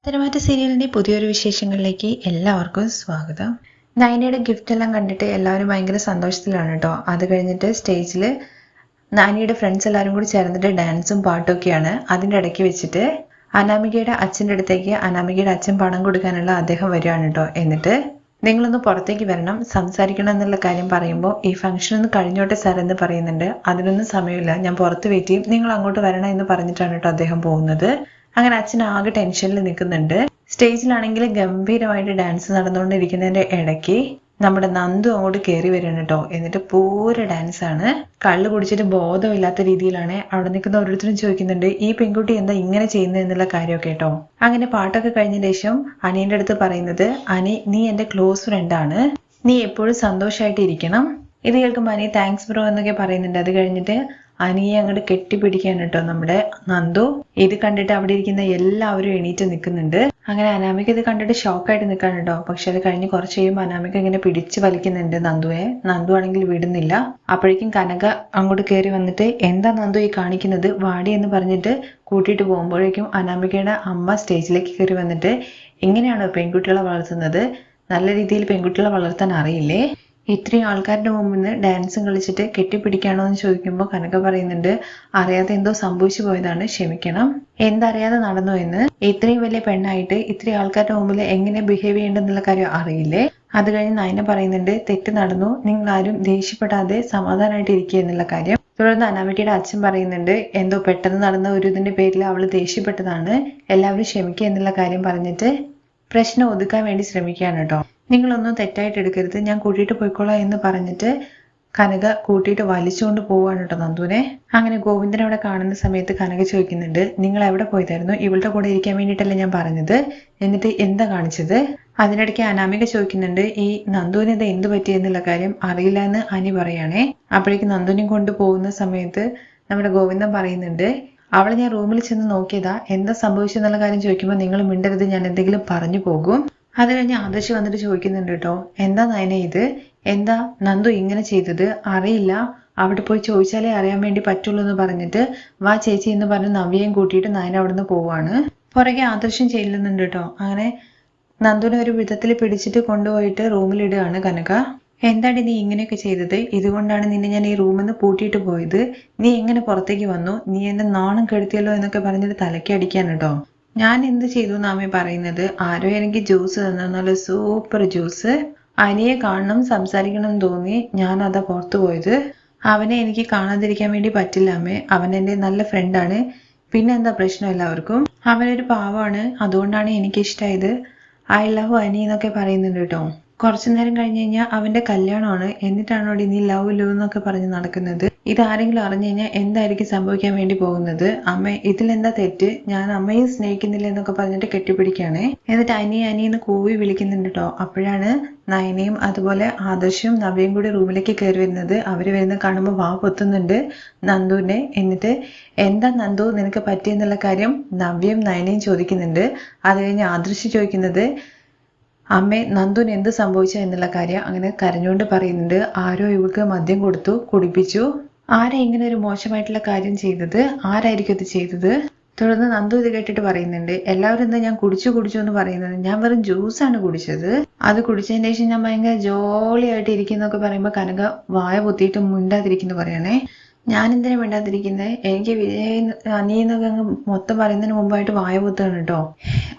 തരമാറ്റ സീരിയലിന്റെ പുതിയൊരു വിശേഷങ്ങളിലേക്ക് എല്ലാവർക്കും സ്വാഗതം. നയനയുടെ ഗിഫ്റ്റ് എല്ലാം കണ്ടിട്ട് എല്ലാവരും ഭയങ്കര സന്തോഷത്തിലാണ് കേട്ടോ. അത് കഴിഞ്ഞിട്ട് സ്റ്റേജിൽ നാനിയുടെ ഫ്രണ്ട്സ് എല്ലാവരും കൂടി ചേർന്നിട്ട് ഡാൻസും പാട്ടൊക്കെയാണ്. അതിൻ്റെ ഇടയ്ക്ക് വെച്ചിട്ട് അനാമികയുടെ അച്ഛൻ്റെ അടുത്തേക്ക് അനാമികയുടെ അച്ഛൻ പണം കൊടുക്കാനുള്ള അദ്ദേഹം വരികയാണ് കേട്ടോ. എന്നിട്ട് നിങ്ങളൊന്ന് പുറത്തേക്ക് വരണം, സംസാരിക്കണം എന്നുള്ള കാര്യം പറയുമ്പോൾ ഈ ഫംഗ്ഷൻ ഒന്ന് കഴിഞ്ഞോട്ടെ സാർ എന്ന് പറയുന്നുണ്ട്. അതിനൊന്നും സമയമില്ല, ഞാൻ പുറത്ത് വെയിറ്റ് ചെയ്യും, നിങ്ങൾ അങ്ങോട്ട് വരണം എന്ന് പറഞ്ഞിട്ടാണ് കേട്ടോ അദ്ദേഹം പോകുന്നത്. അങ്ങനെ അച്ഛൻ ആകെ ടെൻഷനിൽ നിൽക്കുന്നുണ്ട്. സ്റ്റേജിലാണെങ്കിൽ ഗംഭീരമായിട്ട് ഡാൻസ് നടന്നുകൊണ്ടിരിക്കുന്നതിന്റെ ഇടയ്ക്ക് നമ്മുടെ നന്ദു അങ്ങോട്ട് കയറി വരികയാണ് കേട്ടോ. എന്നിട്ട് പൂര ഡാൻസ് ആണ്. കള്ള് കുടിച്ചിട്ട് ബോധമില്ലാത്ത രീതിയിലാണ്. അവിടെ നിൽക്കുന്ന ഓരോരുത്തരും ചോദിക്കുന്നുണ്ട് ഈ പെൺകുട്ടി എന്താ ഇങ്ങനെ ചെയ്യുന്നത് എന്നുള്ള കാര്യമൊക്കെ കേട്ടോ. അങ്ങനെ പാട്ടൊക്കെ കഴിഞ്ഞ ശേഷം അനിയന്റെ അടുത്ത് പറയുന്നത്, അനി നീ എന്റെ ക്ലോസ് ഫ്രണ്ടാണ്, നീ എപ്പോഴും സന്തോഷമായിട്ട് ഇരിക്കണം. ഇത് കേൾക്കുമ്പോൾ അനി താങ്ക്സ് ബ്രോ എന്നൊക്കെ പറയുന്നുണ്ട്. അത് കഴിഞ്ഞിട്ട് അനിയെ അങ്ങോട്ട് കെട്ടിപ്പിടിക്കാൻ കേട്ടോ നമ്മുടെ നന്ദു. ഇത് കണ്ടിട്ട് അവിടെ ഇരിക്കുന്ന എല്ലാവരും എണീറ്റ് നിൽക്കുന്നുണ്ട്. അങ്ങനെ അനാമിക ഇത് കണ്ടിട്ട് ഷോക്കായിട്ട് നിൽക്കാൻ കേട്ടോ. പക്ഷെ അത് കഴിഞ്ഞ് കുറച്ച് കഴിയുമ്പോൾ അനാമിക ഇങ്ങനെ പിടിച്ച് വലിക്കുന്നുണ്ട് നന്ദുവെ. നന്ദു ആണെങ്കിൽ വിടുന്നില്ല. അപ്പോഴേക്കും കനക അങ്ങോട്ട് കയറി വന്നിട്ട് എന്താ നന്ദു ഈ കാണിക്കുന്നത്, വാടി എന്ന് പറഞ്ഞിട്ട് കൂട്ടിയിട്ട് പോകുമ്പോഴേക്കും അനാമികയുടെ അമ്മ സ്റ്റേജിലേക്ക് കയറി വന്നിട്ട് എങ്ങനെയാണോ പെൺകുട്ടികളെ വളർത്തുന്നത്, നല്ല രീതിയിൽ പെൺകുട്ടികളെ വളർത്താൻ അറിയില്ലേ, ഇത്രയും ആൾക്കാരുടെ മുമ്പിൽ നിന്ന് ഡാൻസും കളിച്ചിട്ട് കെട്ടിപ്പിടിക്കാണോ എന്ന് ചോദിക്കുമ്പോൾ കനക പറയുന്നുണ്ട് അറിയാതെ എന്തോ സംഭവിച്ചു പോയതാണ്, ക്ഷമിക്കണം. എന്തറിയാതെ നടന്നു എന്ന്, ഇത്രയും വലിയ പെണ്ണായിട്ട് ഇത്രയും ആൾക്കാരുടെ മുമ്പിൽ എങ്ങനെ ബിഹേവ് ചെയ്യേണ്ടെന്നുള്ള കാര്യം അറിയില്ലേ. അത് കഴിഞ്ഞ് നയന പറയുന്നുണ്ട് തെറ്റ് നടന്നു, നിങ്ങൾ ആരും ദേഷ്യപ്പെടാതെ സമാധാനമായിട്ട് ഇരിക്കുക എന്നുള്ള കാര്യം. തുടർന്ന് അനാമികയുടെ അച്ഛൻ പറയുന്നുണ്ട് എന്തോ പെട്ടെന്ന് നടന്ന ഒരു ഇതിന്റെ പേരിൽ അവള് ദേഷ്യപ്പെട്ടതാണ്, എല്ലാവരും ക്ഷമിക്കുക എന്നുള്ള കാര്യം പറഞ്ഞിട്ട് പ്രശ്നം ഒതുക്കാൻ വേണ്ടി ശ്രമിക്കുകയാണ് കേട്ടോ. നിങ്ങളൊന്നും തെറ്റായിട്ട് എടുക്കരുത്, ഞാൻ കൂട്ടിയിട്ട് പോയിക്കോളാം എന്ന് പറഞ്ഞിട്ട് കനക കൂട്ടിയിട്ട് വലിച്ചുകൊണ്ട് പോവാണ് കേട്ടോ നന്ദുവിനെ. അങ്ങനെ ഗോവിന്ദൻ അവിടെ കാണുന്ന സമയത്ത് കനക ചോദിക്കുന്നുണ്ട് നിങ്ങൾ എവിടെ പോയതായിരുന്നു, ഇവളുടെ കൂടെ ഇരിക്കാൻ വേണ്ടിയിട്ടല്ലേ ഞാൻ പറഞ്ഞത്, എന്നിട്ട് എന്താ കാണിച്ചത്. അതിനിടയ്ക്ക് അനാമിക ചോദിക്കുന്നുണ്ട് ഈ നന്ദുവിന് ഇത് എന്ത് പറ്റിയെന്നുള്ള കാര്യം അറിയില്ല എന്ന് അനി പറയുകയാണേ. അപ്പോഴേക്ക് നന്ദുവിനെയും കൊണ്ട് പോകുന്ന സമയത്ത് നമ്മുടെ ഗോവിന്ദൻ പറയുന്നുണ്ട് അവളെ ഞാൻ റൂമിൽ ചെന്ന് നോക്കിയതാ, എന്താ സംഭവിച്ചെന്നുള്ള കാര്യം ചോദിക്കുമ്പോൾ നിങ്ങൾ മിണ്ടരുത്, ഞാൻ എന്തെങ്കിലും പറഞ്ഞു പോകും. അത് കഴിഞ്ഞ് ആദർശ് വന്നിട്ട് ചോദിക്കുന്നുണ്ട് കേട്ടോ എന്താ നയന ഇത്, എന്താ നന്ദു ഇങ്ങനെ ചെയ്തത്, അറിയില്ല, അവിടെ പോയി ചോദിച്ചാലേ അറിയാൻ വേണ്ടി പറ്റുള്ളൂ എന്ന് പറഞ്ഞിട്ട് വാ ചേച്ചി എന്ന് പറഞ്ഞ് നവ്യയും കൂട്ടിയിട്ട് നയന അവിടുന്ന് പോവാണ്. പുറകെ ആദർശം ചെല്ലുന്നുണ്ട് കേട്ടോ. അങ്ങനെ നന്ദുവിനെ ഒരു വിധത്തിൽ പിടിച്ചിട്ട് കൊണ്ടുപോയിട്ട് റൂമിലിടുകയാണ് കനക. എന്താടി നീ ഇങ്ങനെയൊക്കെ ചെയ്തത്, ഇതുകൊണ്ടാണ് നിന്നെ ഞാൻ ഈ റൂമിൽ നിന്ന് പൂട്ടിയിട്ട് പോയത്, നീ എങ്ങനെ പുറത്തേക്ക് വന്നു, നീ എന്നെ നാണം കെടുത്തിയല്ലോ എന്നൊക്കെ പറഞ്ഞിട്ട് തലയ്ക്ക് അടിക്കാൻ കേട്ടോ. ഞാൻ എന്ത് ചെയ്തു നാമേ പറയുന്നത്, ആരോ എനിക്ക് ജ്യൂസ് തന്നു, നല്ല സൂപ്പർ ജ്യൂസ്, അനിയെ കാണണം സംസാരിക്കണം എന്ന് തോന്നി, ഞാൻ അതാ പുറത്തു പോയത്, അവനെ എനിക്ക് കാണാതിരിക്കാൻ വേണ്ടി പറ്റില്ല അമ്മേ, അവൻ എൻ്റെ നല്ല ഫ്രണ്ടാണ്, പിന്നെ എന്താ പ്രശ്നം എല്ലാവർക്കും, അവനൊരു പാവമാണ്, അതുകൊണ്ടാണ് എനിക്കിഷ്ടമായത്, ഐ ലവ് അനി എന്നൊക്കെ പറയുന്നുണ്ട് കേട്ടോ. കുറച്ചു നേരം കഴിഞ്ഞ് കഴിഞ്ഞാൽ അവന്റെ കല്യാണമാണ്, എന്നിട്ടാണോ നീ ലവ് ലവ് എന്നൊക്കെ പറഞ്ഞ് നടക്കുന്നത്, ഇതാരെങ്കിലും അറിഞ്ഞു കഴിഞ്ഞാൽ എന്തായിരിക്കും സംഭവിക്കാൻ വേണ്ടി പോകുന്നത്, അമ്മ ഇതിലെന്താ തെറ്റ്, ഞാൻ അമ്മയെ സ്നേഹിക്കുന്നില്ല എന്നൊക്കെ പറഞ്ഞിട്ട് കെട്ടിപ്പിടിക്കുകയാണേ. എന്നിട്ട് അനിയെന്ന് കൂവി വിളിക്കുന്നുണ്ട് കേട്ടോ. അപ്പോഴാണ് നയനയും അതുപോലെ ആദർശവും നവ്യയും കൂടി റൂമിലേക്ക് കയറി വരുന്നത്. അവര് വരുന്ന കാണുമ്പോൾ വാ പൊത്തുന്നുണ്ട് നന്ദുവിനെ. എന്നിട്ട് എന്താ നന്ദു നിനക്ക് പറ്റിയെന്നുള്ള കാര്യം നവ്യയും നയനയും ചോദിക്കുന്നുണ്ട്. അത് കഴിഞ്ഞ് ആദർശ് ചോദിക്കുന്നത് അമ്മേ നന്ദുവിന് എന്ത് സംഭവിച്ച എന്നുള്ള കാര്യം അങ്ങനെ കരഞ്ഞുകൊണ്ട് പറയുന്നുണ്ട്. ആരോ ഇവൾക്ക് മദ്യം കൊടുത്തു, കുടിപ്പിച്ചു, ആരാ ഇങ്ങനെ ഒരു മോശമായിട്ടുള്ള കാര്യം ചെയ്തത്, ആരായിരിക്കും ഇത് ചെയ്തത്. തുടർന്ന് നന്ദു ഇത് കേട്ടിട്ട് പറയുന്നുണ്ട് എല്ലാവരും എന്താ ഞാൻ കുടിച്ചു എന്ന് പറയുന്നത്, ഞാൻ വെറും ജ്യൂസാണ് കുടിച്ചത്, അത് കുടിച്ചതിന് ശേഷം ഞാൻ ഭയങ്കര ജോളിയായിട്ട് ഇരിക്കുന്നൊക്കെ പറയുമ്പോൾ കനക വായ പൊത്തിയിട്ട് മിണ്ടാതിരിക്കുന്നു പറയണേ. ഞാൻ എന്തിനാ മിണ്ടാതിരിക്കുന്നത്, എനിക്ക് വിജയ് അനിയെന്നൊക്കെ അങ്ങ് മൊത്തം പറയുന്നതിന് മുമ്പായിട്ട് വായ പൊത്താണ് കേട്ടോ.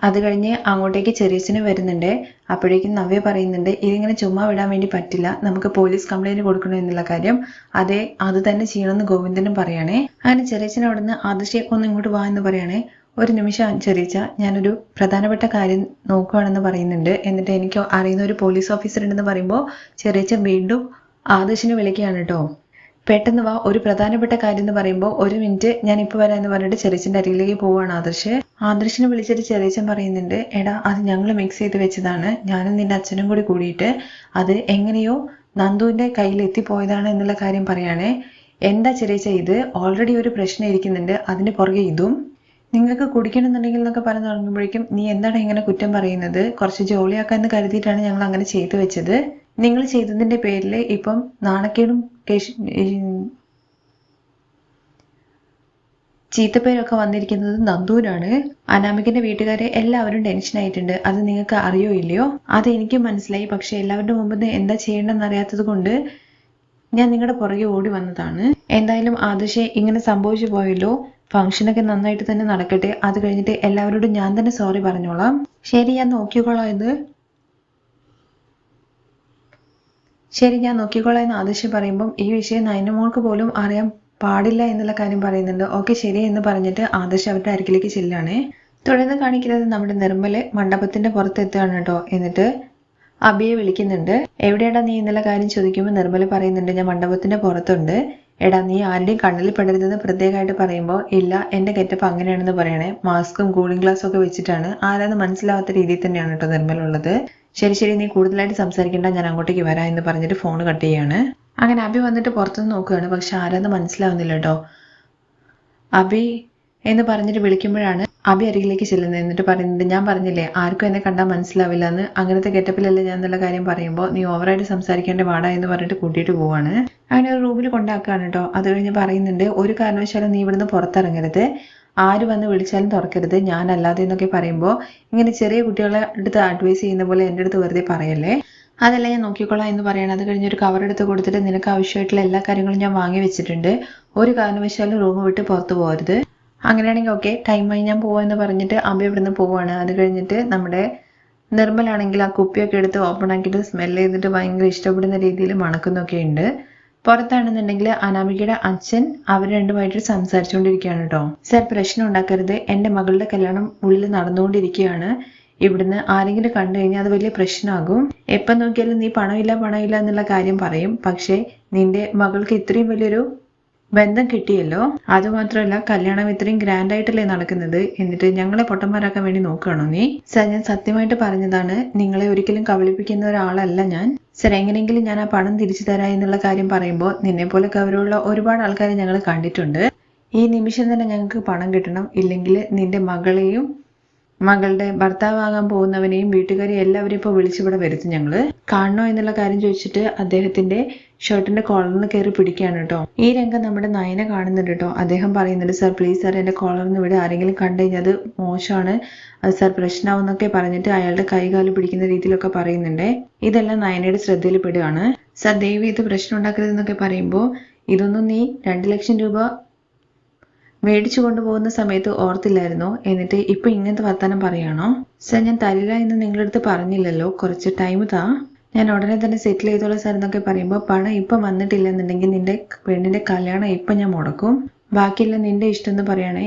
അത് കഴിഞ്ഞ് അങ്ങോട്ടേക്ക് ചെറിയച്ഛന് വരുന്നുണ്ട്. അപ്പോഴേക്കും നവ്യ പറയുന്നുണ്ട് ഇതിങ്ങനെ ചുമ്മാ വിടാൻ വേണ്ടി പറ്റില്ല, നമുക്ക് പോലീസ് കംപ്ലൈന്റ് കൊടുക്കണം എന്നുള്ള കാര്യം. അതെ അത് തന്നെ ചെയ്യണമെന്ന് ഗോവിന്ദനും പറയണേ. അങ്ങനെ ചെറിയച്ഛൻ അവിടുന്ന് ആദർശയെ ഒന്ന് ഇങ്ങോട്ട് വാ എന്ന് പറയണേ. ഒരു നിമിഷം ചെറിയച്ച, ഞാനൊരു പ്രധാനപ്പെട്ട കാര്യം നോക്കുകയാണെന്ന് പറയുന്നുണ്ട്. എന്നിട്ട് എനിക്ക് അറിയുന്ന ഒരു പോലീസ് ഓഫീസർ ഉണ്ടെന്ന് പറയുമ്പോൾ ചെറിയച്ഛൻ വീണ്ടും ആദർശിനെ വിളിക്കുകയാണ് കേട്ടോ. പെട്ടെന്ന് വാ, ഒരു പ്രധാനപ്പെട്ട കാര്യം എന്ന് പറയുമ്പോൾ ഒരു മിനിറ്റ് ഞാൻ ഇപ്പോൾ വരാം എന്ന് പറഞ്ഞിട്ട് ചെറിയച്ഛൻ്റെ അരികിലേക്ക് പോവുകയാണ് ആദർശ്. ആദർശിനെ വിളിച്ചിട്ട് ചെറിയച്ഛൻ പറയുന്നുണ്ട് എടാ അത് ഞങ്ങൾ മിക്സ് ചെയ്ത് വെച്ചതാണ്, ഞാനും നിന്റെ അച്ഛനും കൂടി കൂടിയിട്ട് അത് എങ്ങനെയോ നന്ദുവിൻ്റെ കയ്യിൽ എത്തിപ്പോയതാണ് എന്നുള്ള കാര്യം പറയുകയാണേ. എന്താ ചെറിയച്ച ഇത്, ഓൾറെഡി ഒരു പ്രശ്നം ഇരിക്കുന്നുണ്ട്, അതിന് പുറകെ ഇതും, നിങ്ങൾക്ക് കുടിക്കണമെന്നുണ്ടെങ്കിൽ എന്നൊക്കെ പറഞ്ഞു തുടങ്ങുമ്പോഴേക്കും നീ എന്താണ് ഇങ്ങനെ കുറ്റം പറയുന്നത്, കുറച്ച് ജോളിയാക്കാന്ന് കരുതിയിട്ടാണ് ഞങ്ങൾ അങ്ങനെ ചെയ്തു വെച്ചത്, നിങ്ങൾ ചെയ്തതിന്റെ പേരിൽ ഇപ്പം നാണക്കേടും ചീത്തപ്പേരൊക്കെ വന്നിരിക്കുന്നത് നന്ദുവിനാണ്. അനാമികന്റെ വീട്ടുകാരെ എല്ലാവരും ടെൻഷനായിട്ടുണ്ട്. അത് നിങ്ങൾക്ക് അറിയോ ഇല്ലയോ? അത് എനിക്കും മനസ്സിലായി. പക്ഷെ എല്ലാവരുടെ മുമ്പ് എന്താ ചെയ്യേണ്ടെന്ന് അറിയാത്തത് കൊണ്ട് ഞാൻ നിങ്ങളുടെ പുറകെ ഓടി വന്നതാണ്. എന്തായാലും ആദർശെ ഇങ്ങനെ സംഭവിച്ചു പോയല്ലോ. ഫംഗ്ഷനൊക്കെ നന്നായിട്ട് തന്നെ നടക്കട്ടെ. അത് കഴിഞ്ഞിട്ട് എല്ലാവരോടും ഞാൻ തന്നെ സോറി പറഞ്ഞോളാം. ശരി, ഞാൻ നോക്കിക്കോളാം എന്ന് ആദർശ് പറയുമ്പം ഈ വിഷയം നയനമോൾക്ക് പോലും അറിയാൻ പാടില്ല എന്നുള്ള കാര്യം പറയുന്നുണ്ട്. ഓക്കെ ശരി എന്ന് പറഞ്ഞിട്ട് ആദർശ് അവരുടെ അരികിലേക്ക് ചെല്ലാണ്. തുടർന്ന് കാണിക്കുന്നത് നമ്മുടെ നിർമ്മല് മണ്ഡപത്തിന്റെ പുറത്തെത്തുകയാണ് കേട്ടോ. എന്നിട്ട് അബിയെ വിളിക്കുന്നുണ്ട്. എവിടെയാടാ നീ എന്നുള്ള കാര്യം ചോദിക്കുമ്പോൾ നിർമ്മല പറയുന്നുണ്ട്, ഞാൻ മണ്ഡപത്തിന്റെ പുറത്തുണ്ട്. എടാ നീ ആരുടെയും കണ്ണിൽ പെടരുതെന്ന് പ്രത്യേകമായിട്ട് പറയുമ്പോൾ ഇല്ല, എന്റെ ഗെറ്റപ്പ് അങ്ങനെയാണെന്ന് പറയണേ. മാസ്കും കൂളിംഗ് ഗ്ലാസും ഒക്കെ വെച്ചിട്ടാണ്. ആരാന്ന് മനസ്സിലാവാത്ത രീതിയിൽ തന്നെയാണ് കേട്ടോ നിർമ്മല ഉള്ളത്. ശരി നീ കൂടുതലായിട്ട് സംസാരിക്കേണ്ട, ഞാൻ അങ്ങോട്ടേക്ക് വരാം എന്ന് പറഞ്ഞിട്ട് ഫോൺ കട്ട് ചെയ്യാണ്. അങ്ങനെ അബി വന്നിട്ട് പുറത്തുനിന്ന് നോക്കുകയാണ്. പക്ഷെ ആരാന്ന് മനസ്സിലാവുന്നില്ല കേട്ടോ. അബി എന്ന് പറഞ്ഞിട്ട് വിളിക്കുമ്പോഴാണ് അബി അരികിലേക്ക് ചെല്ലുന്നത്. എന്നിട്ട് പറയുന്നത്, ഞാൻ പറഞ്ഞില്ലേ ആർക്കും എന്നെ കണ്ടാൽ മനസ്സിലാവില്ല എന്ന്, അങ്ങനത്തെ ഗെറ്റപ്പിലല്ലേ ഞാൻ എന്നുള്ള കാര്യം പറയുമ്പോൾ നീ ഓവറായിട്ട് സംസാരിക്കേണ്ട വാടാ എന്ന് പറഞ്ഞിട്ട് കൂട്ടിയിട്ട് പോവാണ്. അങ്ങനെ ഒരു റൂമിൽ കൊണ്ടാക്കുകയാണ് കേട്ടോ. അത് കഴിഞ്ഞ് പറയുന്നുണ്ട്, ഒരു കാരണവശാലും നീ ഇവിടുന്ന് പുറത്തിറങ്ങരുത്, ആര് വന്ന് വിളിച്ചാലും തുറക്കരുത്, ഞാനല്ലാതെ എന്നൊക്കെ പറയുമ്പോൾ ഇങ്ങനെ ചെറിയ കുട്ടികളെ അടുത്ത് അഡ്വൈസ് ചെയ്യുന്ന പോലെ എൻ്റെ അടുത്ത് വെറുതെ പറയല്ലേ, അതല്ല ഞാൻ നോക്കിക്കോളാം എന്ന് പറയണം. അത് കഴിഞ്ഞൊരു കവർ എടുത്ത് കൊടുത്തിട്ട് നിനക്ക് ആവശ്യമായിട്ടുള്ള എല്ലാ കാര്യങ്ങളും ഞാൻ വാങ്ങി വെച്ചിട്ടുണ്ട്, ഒരു കാരണവശാലും റൂം വിട്ട് പുറത്തു പോകരുത്, അങ്ങനെയാണെങ്കിൽ ഓക്കെ ടൈമായി ഞാൻ പോവാന്ന് പറഞ്ഞിട്ട് അബി ഇവിടുന്ന് പോവാണ്. അത് കഴിഞ്ഞിട്ട് നമ്മുടെ നിർമ്മലാണെങ്കിൽ ആ കുപ്പിയൊക്കെ എടുത്ത് ഓപ്പൺ ആക്കിയിട്ട് സ്മെല്ല് ചെയ്തിട്ട് ഭയങ്കര ഇഷ്ടപ്പെടുന്ന രീതിയിൽ മണക്കുന്നൊക്കെ ഉണ്ട്. പുറത്താണെന്നുണ്ടെങ്കിൽ അനാമികയുടെ അച്ഛൻ അവർ രണ്ടുമായിട്ട് സംസാരിച്ചുകൊണ്ടിരിക്കുകയാണ് കേട്ടോ. സർ പ്രശ്നം ഉണ്ടാക്കരുത്, എൻ്റെ മകളുടെ കല്യാണം ഉള്ളിൽ നടന്നുകൊണ്ടിരിക്കുകയാണ്, ഇവിടുന്ന് ആരെങ്കിലും കണ്ടു കഴിഞ്ഞാൽ അത് വലിയ പ്രശ്നമാകും. എപ്പം നോക്കിയാലും നീ പണമില്ല എന്നുള്ള കാര്യം പറയും. പക്ഷേ നിന്റെ മകൾക്ക് ഇത്രയും വലിയൊരു ബന്ധം കിട്ടിയല്ലോ, അതുമാത്രമല്ല കല്യാണം ഇത്രയും ഗ്രാൻഡ് ആയിട്ടല്ലേ നടക്കുന്നത്, എന്നിട്ട് ഞങ്ങളെ പൊട്ടന്മാരാക്കാൻ വേണ്ടി നോക്കുകയാണോ നീ? സർ ഞാൻ സത്യമായിട്ട് പറഞ്ഞതാണ്, നിങ്ങളെ ഒരിക്കലും കബളിപ്പിക്കുന്ന ഒരാളല്ല ഞാൻ. സർ എങ്ങനെയെങ്കിലും ഞാൻ ആ പണം തിരിച്ചു തരാം എന്നുള്ള കാര്യം പറയുമ്പോൾ നിന്നെ പോലെ ഗൗരവമുള്ള ഒരുപാട് ആൾക്കാരെ ഞങ്ങൾ കണ്ടിട്ടുണ്ട്. ഈ നിമിഷം തന്നെ ഞങ്ങൾക്ക് പണം കിട്ടണം, ഇല്ലെങ്കിൽ നിന്റെ മകളെയും മകളുടെ ഭർത്താവാകാൻ പോകുന്നവനെയും വീട്ടുകാരെയും എല്ലാവരെയും ഇപ്പോൾ വിളിച്ചിവിടെ വരുത്തും ഞങ്ങള്. കാണണോ എന്നുള്ള കാര്യം ചോദിച്ചിട്ട് അദ്ദേഹത്തിന്റെ ഷർട്ടിന്റെ കോളറിന് കയറി പിടിക്കുകയാണ് കേട്ടോ. ഈ രംഗം നമ്മുടെ നയനെ കാണുന്നുണ്ട് കേട്ടോ. അദ്ദേഹം പറയുന്നുണ്ട്, സർ പ്ലീസ് സർ എന്റെ കോളറിന് ഇവിടെ ആരെങ്കിലും കണ്ടു കഴിഞ്ഞാൽ അത് മോശമാണ്, അത് സർ പ്രശ്നമാവെന്നൊക്കെ പറഞ്ഞിട്ട് അയാളുടെ കൈകാല് പിടിക്കുന്ന രീതിയിലൊക്കെ പറയുന്നുണ്ട്. ഇതെല്ലാം നയനയുടെ ശ്രദ്ധയിൽ പെടുകയാണ്. സർ ദയവ് ഇത് പ്രശ്നം ഉണ്ടാക്കരുതെന്നൊക്കെ പറയുമ്പോൾ ഇതൊന്നും നീ 2 ലക്ഷം രൂപ മേടിച്ചു കൊണ്ടുപോകുന്ന സമയത്ത് ഓർത്തില്ലായിരുന്നോ, എന്നിട്ട് ഇപ്പൊ ഇങ്ങനത്തെ വർത്താനം പറയാണോ? സർ ഞാൻ തരില്ല എന്ന് നിങ്ങളുടെ അടുത്ത് പറഞ്ഞില്ലല്ലോ, കുറച്ച് ടൈം താ, ഞാൻ ഉടനെ തന്നെ സെറ്റിൽ ചെയ്തോളാം സാർ എന്നൊക്കെ പറയുമ്പോൾ പണം ഇപ്പം വന്നിട്ടില്ല എന്നുണ്ടെങ്കിൽ നിന്റെ പെണ്ണിന്റെ കല്യാണം ഇപ്പം ഞാൻ മുടക്കും, ബാക്കിയുള്ള നിന്റെ ഇഷ്ടം എന്ന് പറയണേ.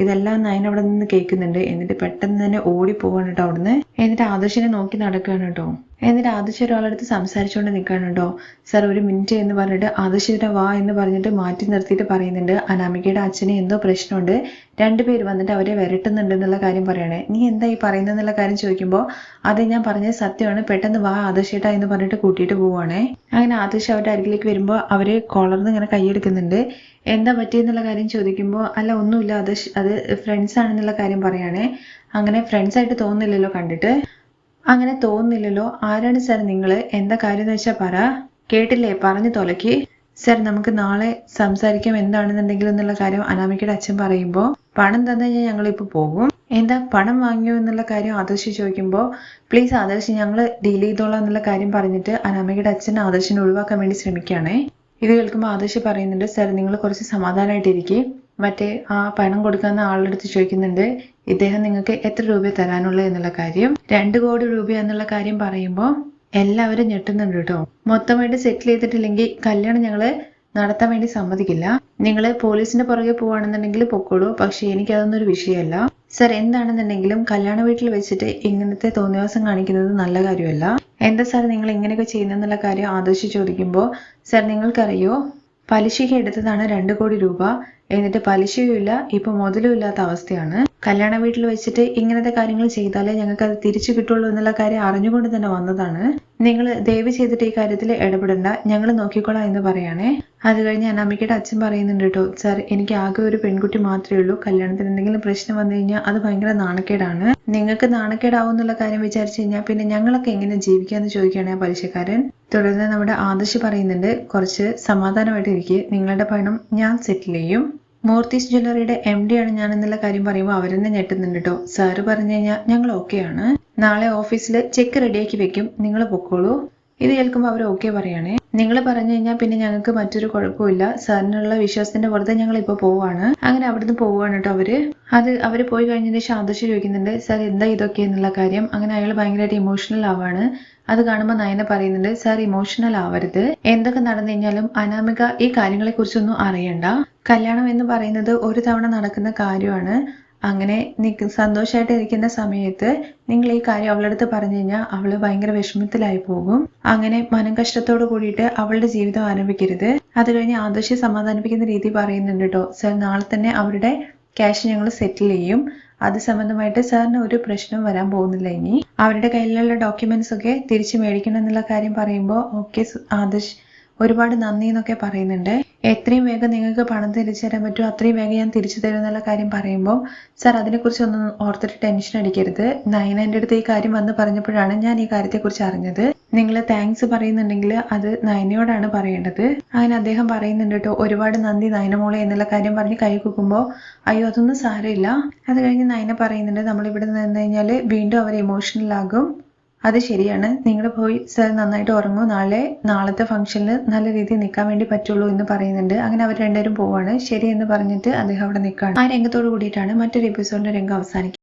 ഇതെല്ലാം നയൻ അവിടെ നിന്ന് കേൾക്കുന്നുണ്ട്. എന്നിട്ട് പെട്ടെന്ന് തന്നെ ഓടിപ്പോവാണ് കേട്ടോ അവിടുന്ന്. എന്നിട്ട് ആദർശിനെ നോക്കി നടക്കുകയാണ് കേട്ടോ. എന്നിട്ട് ആദർശ് ഒരാളടുത്ത് സംസാരിച്ചുകൊണ്ട് നിൽക്കുകയാണ് കേട്ടോ. സർ ഒരു മിനിറ്റ് എന്ന് പറഞ്ഞിട്ട് ആദർശിനെ വാ എന്ന് പറഞ്ഞിട്ട് മാറ്റി നിർത്തിയിട്ട് പറയുന്നുണ്ട്, അനാമികയുടെ അച്ഛന് എന്തോ പ്രശ്നമുണ്ട്, 2 പേര് വന്നിട്ട് അവരെ വരട്ടുന്നുണ്ട് എന്നുള്ള കാര്യം പറയണേ. നീ എന്താ ഈ പറയുന്നതെന്നുള്ള കാര്യം ചോദിക്കുമ്പോൾ അത് ഞാൻ പറഞ്ഞത് സത്യമാണ്, പെട്ടെന്ന് വാ ആദർശേട്ടാ എന്ന് പറഞ്ഞിട്ട് കൂട്ടിയിട്ട് പോവാണേ. അങ്ങനെ ആദർശ് അവരുടെ അരികിലേക്ക് വരുമ്പോൾ അവര് കോളർന്ന് ഇങ്ങനെ കൈയെടുക്കുന്നുണ്ട്. എന്താ പറ്റിയെന്നുള്ള കാര്യം ചോദിക്കുമ്പോൾ അല്ല ഒന്നുമില്ല ആദർശ്, അത് ഫ്രണ്ട്സ് ആണെന്നുള്ള കാര്യം പറയാണേ. അങ്ങനെ ഫ്രണ്ട്സ് ആയിട്ട് തോന്നുന്നില്ലല്ലോ കണ്ടിട്ട്. അങ്ങനെ തോന്നുന്നില്ലല്ലോ, ആരാണ് സാർ നിങ്ങൾ, എന്താ കാര്യം എന്ന് വെച്ചാൽ പറ, കേട്ടില്ലേ പറഞ്ഞു തൊലക്ക്. സർ നമുക്ക് നാളെ സംസാരിക്കാം എന്താണെന്നുണ്ടെങ്കിൽ എന്നുള്ള കാര്യം അനാമികയുടെ അച്ഛൻ പറയുമ്പോൾ പണം തന്നു കഴിഞ്ഞാൽ ഞങ്ങളിപ്പോൾ പോകും. എന്താ പണം വാങ്ങിയോ എന്നുള്ള കാര്യം ആദർശ് ചോദിക്കുമ്പോൾ പ്ലീസ് ആദർശ് ഞങ്ങൾ ഡീൽ ചെയ്തോളാം എന്നുള്ള കാര്യം പറഞ്ഞിട്ട് അനാമികയുടെ അച്ഛൻ ആദർശിനെ ഒഴിവാക്കാൻ വേണ്ടി ശ്രമിക്കുകയാണേ. ഇത് കേൾക്കുമ്പോൾ ആദർശ് പറയുന്നുണ്ട്, സർ നിങ്ങൾ കുറച്ച് സമാധാനമായിട്ടിരിക്കും. മറ്റേ ആ പണം കൊടുക്കാവുന്ന ആളുടെ അടുത്ത് ചോദിക്കുന്നുണ്ട്, ഇദ്ദേഹം നിങ്ങൾക്ക് എത്ര രൂപ തരാനുള്ളത് എന്നുള്ള കാര്യം. 2 കോടി രൂപ എന്നുള്ള കാര്യം പറയുമ്പോൾ എല്ലാവരും ഞെട്ടുന്നുണ്ട് കേട്ടോ. മൊത്തമായിട്ട് സെറ്റിൽ ചെയ്തിട്ടില്ലെങ്കിൽ കല്യാണം ഞങ്ങള് നടത്താൻ വേണ്ടി സമ്മതിക്കില്ല. നിങ്ങൾ പോലീസിന്റെ പുറകെ പോവാണെന്നുണ്ടെങ്കിൽ പൊക്കോളൂ, പക്ഷെ എനിക്കതൊന്നും ഒരു വിഷയമല്ല. സർ എന്താണെന്നുണ്ടെങ്കിലും കല്യാണ വീട്ടിൽ വെച്ചിട്ട് ഇങ്ങനത്തെ തോന്നിവാസം കാണിക്കുന്നത് നല്ല കാര്യമല്ല. എന്താ സാർ നിങ്ങൾ ഇങ്ങനെയൊക്കെ ചെയ്യുന്നെന്നുള്ള കാര്യം ആദർശ് ചോദിക്കുമ്പോൾ സർ നിങ്ങൾക്കറിയോ, പലിശയ്ക്ക് എടുത്തതാണ് 2 കോടി രൂപ, എന്നിട്ട് പലിശയും ഇല്ല, ഇപ്പൊ മുതലും ഇല്ലാത്ത അവസ്ഥയാണ്. കല്യാണ വീട്ടിൽ വെച്ചിട്ട് ഇങ്ങനത്തെ കാര്യങ്ങൾ ചെയ്താലേ ഞങ്ങൾക്ക് അത് തിരിച്ചു കിട്ടുള്ളൂ എന്നുള്ള കാര്യം അറിഞ്ഞുകൊണ്ട് തന്നെ വന്നതാണ്. നിങ്ങൾ ദയവ് ചെയ്തിട്ട് ഈ കാര്യത്തിൽ ഇടപെടണ്ട, ഞങ്ങൾ നോക്കിക്കോളാം എന്ന് പറയാണേ. അത് കഴിഞ്ഞ് അനാമികയുടെ അച്ഛൻ പറയുന്നുണ്ട് കേട്ടോ, സാർ എനിക്ക് ആകെ ഒരു പെൺകുട്ടി മാത്രമേ ഉള്ളൂ, കല്യാണത്തിന് എന്തെങ്കിലും പ്രശ്നം വന്നു കഴിഞ്ഞാൽ അത് ഭയങ്കര നാണക്കേടാണ്. നിങ്ങൾക്ക് നാണക്കേടാവും എന്നുള്ള കാര്യം വിചാരിച്ചു കഴിഞ്ഞാൽ പിന്നെ ഞങ്ങളൊക്കെ എങ്ങനെ ജീവിക്കാന്ന് ചോദിക്കുകയാണ് ആ പലിശക്കാരൻ. തുടർന്ന് നമ്മുടെ ആദർശ് പറയുന്നുണ്ട്, കുറച്ച് സമാധാനമായിട്ട് ഇരിക്കുക, നിങ്ങളുടെ പണം ഞാൻ സെറ്റിൽ ചെയ്യും. മൂർത്തീസ് ജ്വല്ലറിയുടെ MD ആണ് ഞാൻ എന്നുള്ള കാര്യം പറയുമ്പോൾ അവരെന്നെ ഞെട്ടുന്നുണ്ട് കേട്ടോ. സാറ് പറഞ്ഞു കഴിഞ്ഞാൽ ഞങ്ങൾ ഓക്കെയാണ്, നാളെ ഓഫീസിൽ ചെക്ക് റെഡിയാക്കി വെക്കും, നിങ്ങൾ പൊക്കോളൂ. ഇത് കേൾക്കുമ്പോൾ അവർ ഓക്കെ പറയണേ. നിങ്ങൾ പറഞ്ഞു കഴിഞ്ഞാൽ പിന്നെ ഞങ്ങൾക്ക് മറ്റൊരു കുഴപ്പമില്ല, സാറിനുള്ള വിശ്വാസത്തിന്റെ പുറത്ത് ഞങ്ങൾ ഇപ്പോൾ പോവാണ്. അങ്ങനെ അവിടുന്ന് പോവാണ് കേട്ടോ അവര്. അവര് പോയി കഴിഞ്ഞതിന് ശേഷം ആദർശ് ചോദിക്കുന്നുണ്ട്, സാർ എന്താ ഇതൊക്കെ എന്നുള്ള കാര്യം. അങ്ങനെ അയാൾ ഭയങ്കരമായിട്ട് ഇമോഷണൽ ആവാണ്. അത് കാണുമ്പോൾ നയന പറയുന്നുണ്ട്, സാർ ഇമോഷണൽ ആവരുത്, എന്തൊക്കെ നടന്നു കഴിഞ്ഞാലും അനാമിക ഈ കാര്യങ്ങളെ കുറിച്ചൊന്നും അറിയണ്ട. കല്യാണം എന്ന് പറയുന്നത് ഒരു തവണ നടക്കുന്ന കാര്യമാണ്. അങ്ങനെ സന്തോഷമായിട്ട് ഇരിക്കുന്ന സമയത്ത് നിങ്ങൾ ഈ കാര്യം അവളുടെ അടുത്ത് പറഞ്ഞു കഴിഞ്ഞാൽ അവള് ഭയങ്കര വിഷമത്തിലായി പോകും. അങ്ങനെ മനം കഷ്ടത്തോട് കൂടിയിട്ട് അവളുടെ ജീവിതം ആരംഭിക്കരുത്. അത് കഴിഞ്ഞ് ആദർശ് സമാധാനിപ്പിക്കുന്ന രീതി പറയുന്നുണ്ട് കേട്ടോ, സാർ നാളെ തന്നെ അവരുടെ ക്യാഷ് ഞങ്ങൾ സെറ്റിൽ ചെയ്യും, അത് സംബന്ധമായിട്ട് സാറിന് ഒരു പ്രശ്നം വരാൻ പോകുന്നില്ല. ഇനി അവരുടെ കയ്യിലുള്ള ഡോക്യുമെന്റ്സ് ഒക്കെ തിരിച്ചു മേടിക്കണം എന്നുള്ള കാര്യം പറയുമ്പോൾ ഓക്കെ ആദർശ് ഒരുപാട് നന്ദി എന്നൊക്കെ പറയുന്നുണ്ട്. എത്രയും വേഗം നിങ്ങൾക്ക് പണം തിരിച്ചു തരാൻ പറ്റുമോ അത്രയും വേഗം ഞാൻ തിരിച്ചു തരും എന്നുള്ള കാര്യം പറയുമ്പോൾ, സാർ അതിനെക്കുറിച്ചൊന്നും ഓർത്തിട്ട് ടെൻഷൻ അടിക്കരുത്, നയന എൻ്റെ അടുത്ത് ഈ കാര്യം വന്ന് പറഞ്ഞപ്പോഴാണ് ഞാൻ ഈ കാര്യത്തെക്കുറിച്ച് അറിഞ്ഞത്. നിങ്ങൾ താങ്ക്സ് പറയുന്നുണ്ടെങ്കിൽ അത് നയനയോടാണ് പറയേണ്ടത്. അങ്ങനെ അദ്ദേഹം പറയുന്നുണ്ട് കേട്ടോ, ഒരുപാട് നന്ദി നയനമോളെ എന്നുള്ള കാര്യം പറഞ്ഞ് കൈ കുക്കുമ്പോൾ, അയ്യോ അതൊന്നും സാരമില്ല. അത് കഴിഞ്ഞ് നയന പറയുന്നുണ്ട്, നമ്മളിവിടെ നിന്ന് കഴിഞ്ഞാൽ വീണ്ടും അവർ ഇമോഷണൽ ആകും, അത് ശരിയാണ്, നിങ്ങൾ പോയി സാർ നന്നായിട്ട് ഉറങ്ങൂ, നാളത്തെ ഫംഗ്ഷനിൽ നല്ല രീതിയിൽ നിൽക്കാൻ വേണ്ടി പറ്റുള്ളൂ എന്ന് പറയുന്നുണ്ട്. അങ്ങനെ അവർ രണ്ടുപേരും പോവാണ്. ശരി എന്ന് പറഞ്ഞിട്ട് അദ്ദേഹം അവിടെ നിൽക്കുകയാണ്. ആ രംഗത്തോട് കൂടിയിട്ടാണ് മറ്റൊരു എപ്പിസോഡിന്റെ രംഗം അവസാനിക്കുന്നത്.